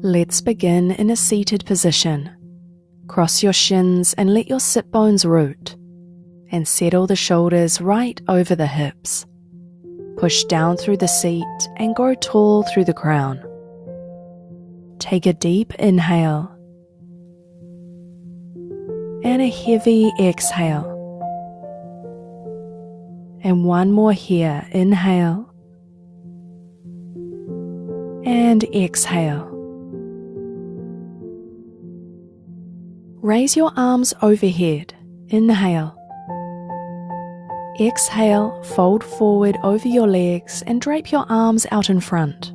Let's begin in a seated position. Cross your shins and let your sit bones root, and settle the shoulders right over the hips. Push down through the seat and grow tall through the crown. Take a deep inhale and a heavy exhale. And one more here. Inhale and exhale. Raise your arms overhead. Inhale. Exhale, fold forward over your legs and drape your arms out in front.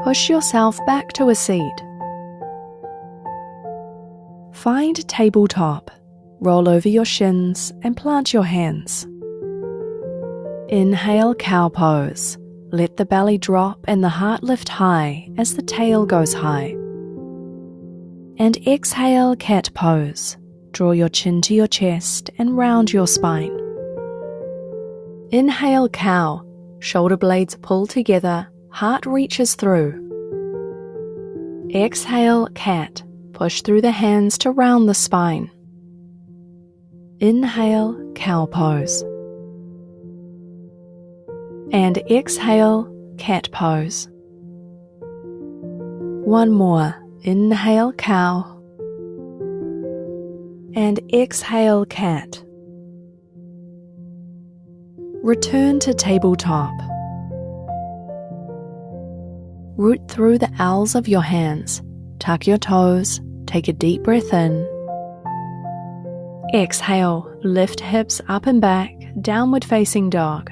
Push yourself back to a seat. Find tabletop, roll over your shins and plant your hands. Inhale, cow pose. Let the belly drop and the heart lift high as the tail goes high. And exhale, cat pose. Draw your chin to your chest and round your spine. Inhale, cow. Shoulder blades pull together. Heart reaches through. Exhale, cat. Push through the hands to round the spine. Inhale, cow pose. And exhale, cat pose. One more. Inhale, cow. And exhale, cat. Return to tabletop. Root through the owls of your hands. Tuck your toes. Take a deep breath in. Exhale, lift hips up and back, downward facing dog.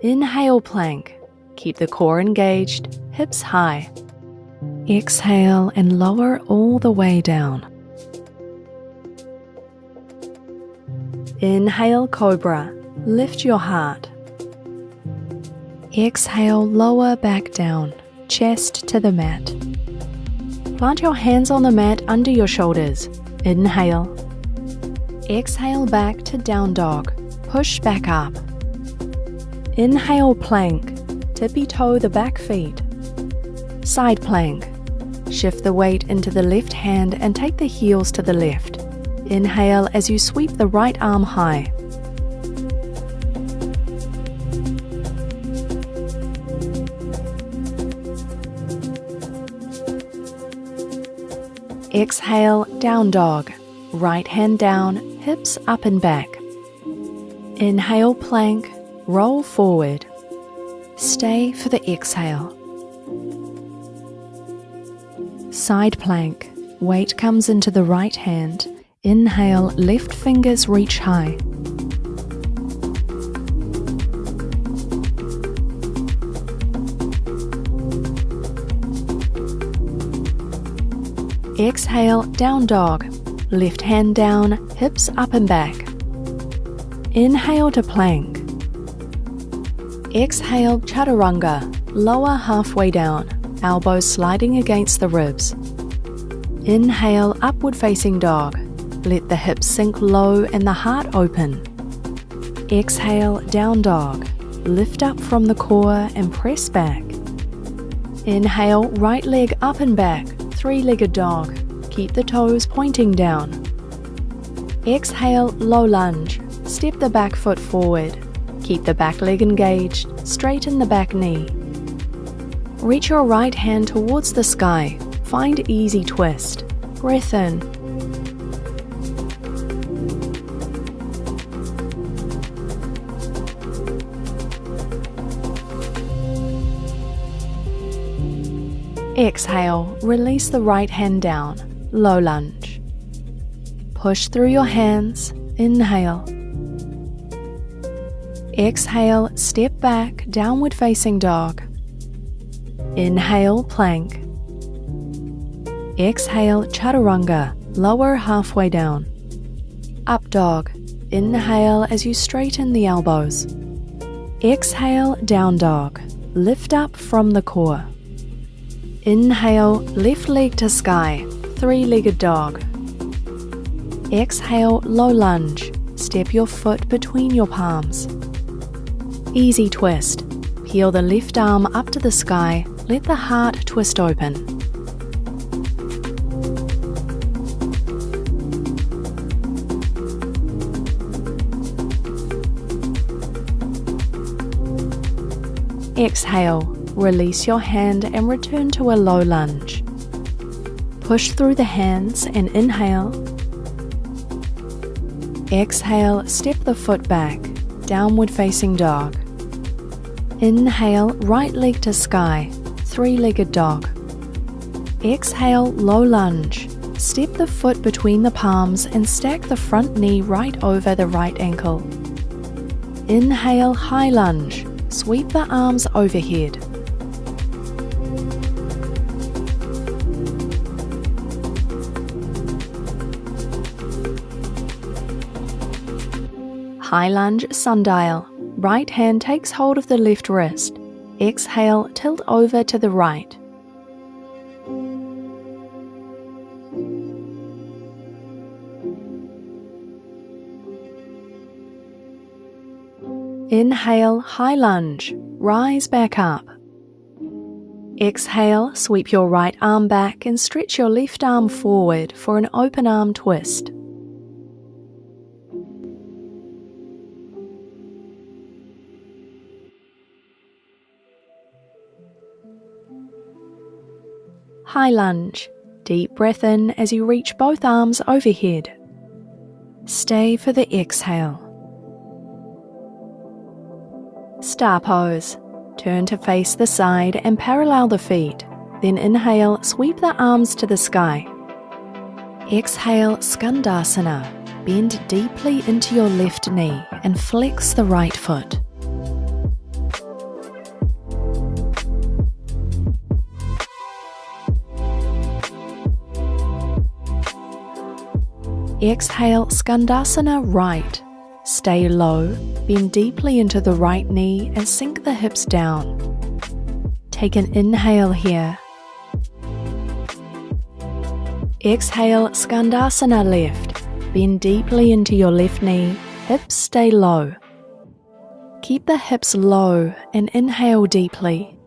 Inhale, plank. Keep the core engaged, hips high. Exhale and lower all the way down. Inhale, cobra. Lift your heart. Exhale, lower back down, chest to the mat. Plant your hands on the mat under your shoulders. Inhale. Exhale back to down dog. Push back up. Inhale, plank. Tippy toe the back feet. Side plank. Shift the weight into the left hand and take the heels to the left. Inhale as you sweep the right arm high. Exhale, down dog. Right hand down, hips up and back. Inhale, plank. Roll forward. Stay for the exhale. Side plank. Weight comes into the right hand. Inhale, left fingers reach high. Exhale, down dog. Left hand down, hips up and back. Inhale to plank. Exhale, chaturanga, lower halfway down, elbows sliding against the ribs. Inhale, upward facing dog. Let the hips sink low and the heart open. Exhale, down dog. Lift up from the core and press back. Inhale, right leg up and back, three-legged dog. Keep the toes pointing down. Exhale, low lunge. Step the back foot forward. Keep the back leg engaged, straighten the back knee. Reach your right hand towards the sky, find easy twist. breath in. Exhale, release the right hand down, low lunge. Push through your hands, inhale. Exhale, step back, downward facing dog. Inhale, plank. Exhale, chaturanga, lower halfway down. Up dog, inhale as you straighten the elbows. Exhale, down dog, lift up from the core. Inhale, left leg to sky, three-legged dog. Exhale, low lunge, step your foot between your palms. Easy twist, peel the left arm up to the sky, let the heart twist open. Exhale, release your hand and return to a low lunge. Push through the hands and inhale. Exhale, step the foot back, downward facing dog. Inhale, right leg to sky, three-legged dog. Exhale, low lunge. Step the foot between the palms and stack the front knee right over the right ankle. Inhale, high lunge. Sweep the arms overhead. High lunge sundial. Right hand takes hold of the left wrist. Exhale, tilt over to the right. Inhale, high lunge, rise back up. Exhale, sweep your right arm back and stretch your left arm forward for an open arm twist. High lunge. Deep breath in as you reach both arms overhead. Stay for the exhale. Star pose. Turn to face the side and parallel the feet. Then inhale, sweep the arms to the sky. Exhale, Skandasana. Bend deeply into your left knee and flex the right foot. Exhale, Skandasana right. Stay low, bend deeply into the right knee and sink the hips down. Take an inhale here. Exhale, Skandasana left. Bend deeply into your left knee, hips stay low. Keep the hips low and inhale deeply.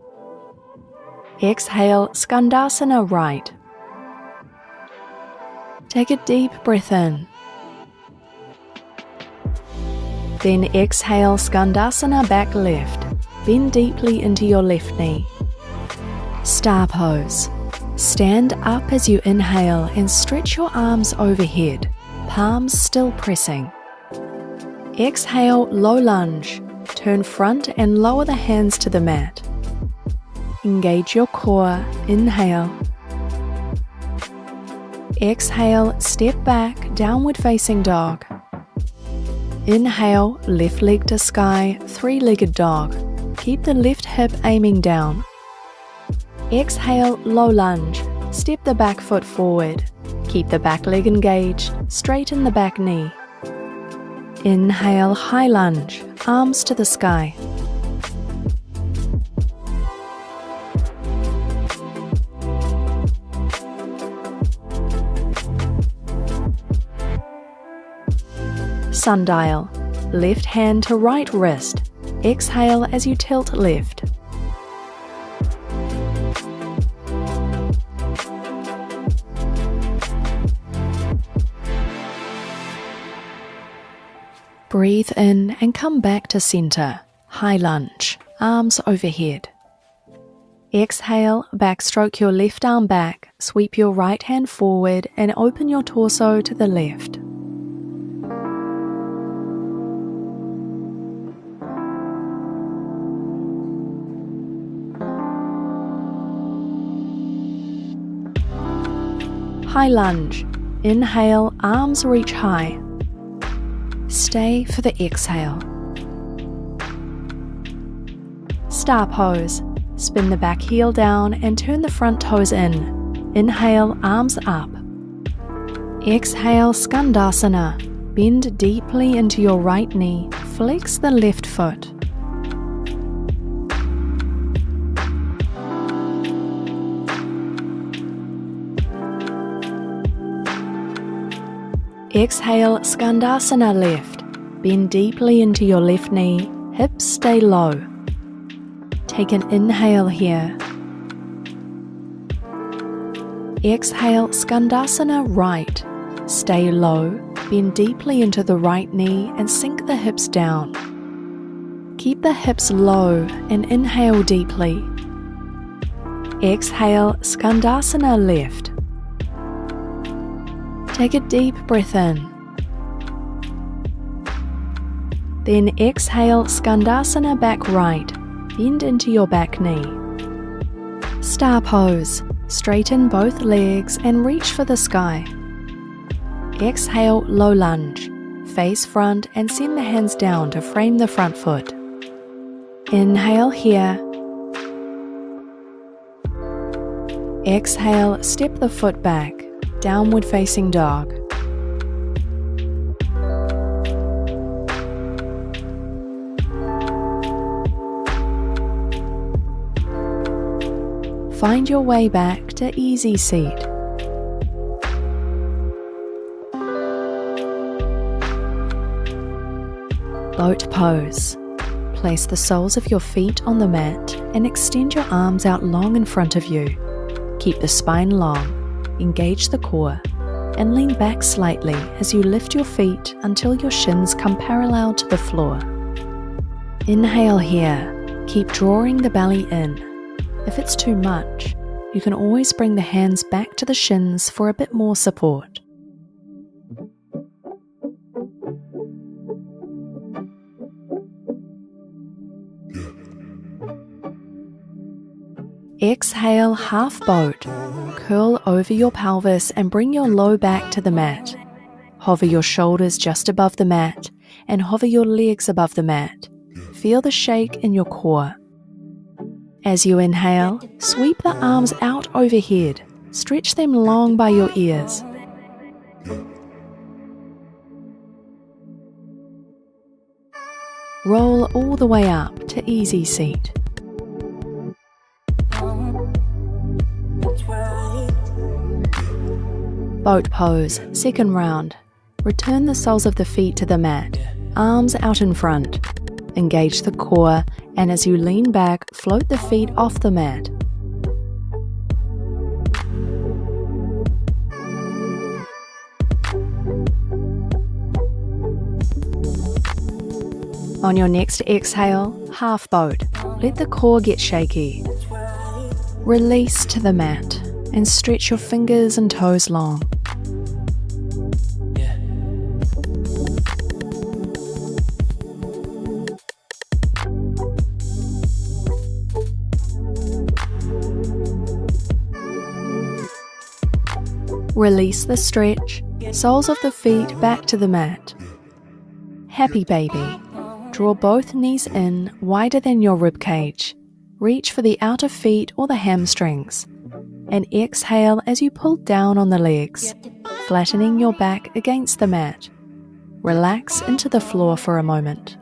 Exhale, Skandasana right. Take a deep breath in. Then exhale, Skandasana back left. Bend deeply into your left knee. Star pose. Stand up as you inhale and stretch your arms overhead, palms still pressing. Exhale, low lunge. Turn front and lower the hands to the mat. Engage your core. Inhale. Exhale, step back, downward facing dog. Inhale, left leg to sky, three-legged dog. Keep the left hip aiming down. Exhale, low lunge. Step the back foot forward. Keep the back leg engaged, straighten the back knee. Inhale, high lunge, arms to the sky. Sundial. Left hand to right wrist. Exhale as you tilt left. Breathe in and come back to center. High lunge, arms overhead. Exhale, backstroke your left arm back, sweep your right hand forward and open your torso to the left. High lunge. Inhale, arms reach high. Stay for the exhale. Star pose. Spin the back heel down and turn the front toes in. Inhale, arms up. Exhale, Skandasana. Bend deeply into your right knee. Flex the left foot. Exhale, Skandasana left. Bend deeply into your left knee. Hips stay low. Take an inhale here. Exhale, Skandasana right. Stay low, bend deeply into the right knee and sink the hips down. Keep the hips low and inhale deeply. Exhale, Skandasana left. Take a deep breath in. Then exhale, Skandasana back right. Bend into your back knee. Star pose. Straighten both legs and reach for the sky. Exhale, low lunge. Face front and send the hands down to frame the front foot. Inhale here. Exhale, step the foot back. Downward facing dog. Find your way back to easy seat. Boat pose. Place the soles of your feet on the mat and extend your arms out long in front of you. Keep the spine long, engage the core, and lean back slightly as you lift your feet until your shins come parallel to the floor. Inhale here. Keep drawing the belly in. If it's too much, you can always bring the hands back to the shins for a bit more support. Exhale, half boat. Curl over your pelvis and bring your low back to the mat. Hover your shoulders just above the mat and hover your legs above the mat. Feel the shake in your core. As you inhale, sweep the arms out overhead. Stretch them long by your ears. Roll all the way up to easy seat. Boat pose, second round. Return the soles of the feet to the mat, arms out in front. Engage the core, and as you lean back, float the feet off the mat. On your next exhale, half boat. Let the core get shaky. Release to the mat and stretch your fingers and toes long. Release the stretch, soles of the feet back to the mat. Happy baby. Draw both knees in wider than your rib cage. Reach for the outer feet or the hamstrings. And exhale as you pull down on the legs, flattening your back against the mat. Relax into the floor for a moment.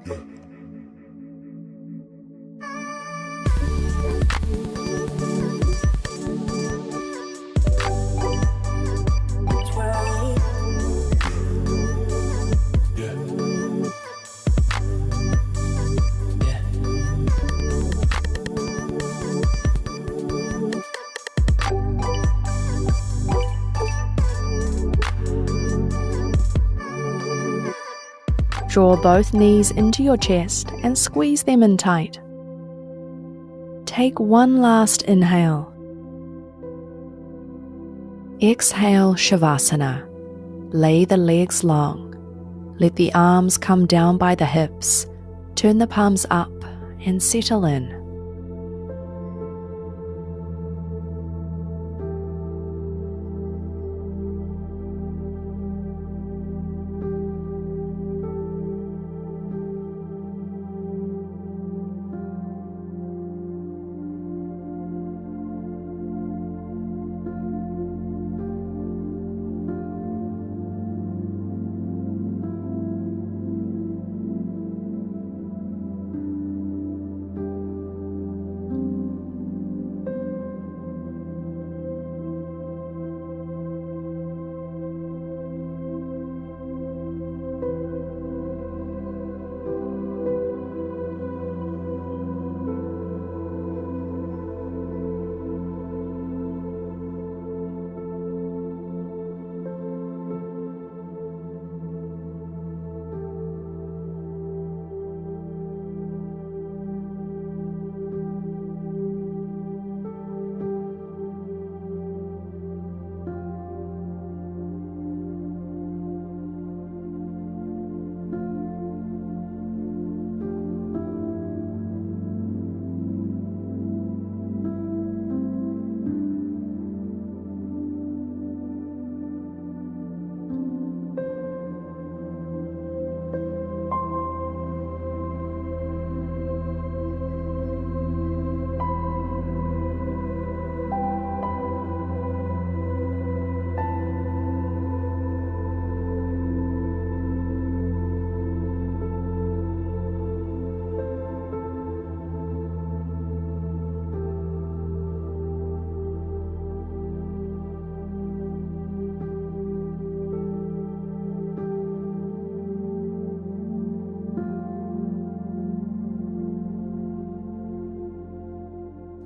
Draw both knees into your chest and squeeze them in tight. take one last inhale. Exhale Shavasana. Lay the legs long. Let the arms come down by the hips. Turn the palms up and settle in.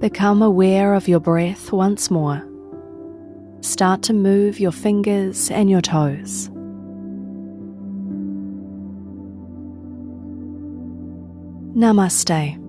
Become aware of your breath once more. Start to move your fingers and your toes. Namaste.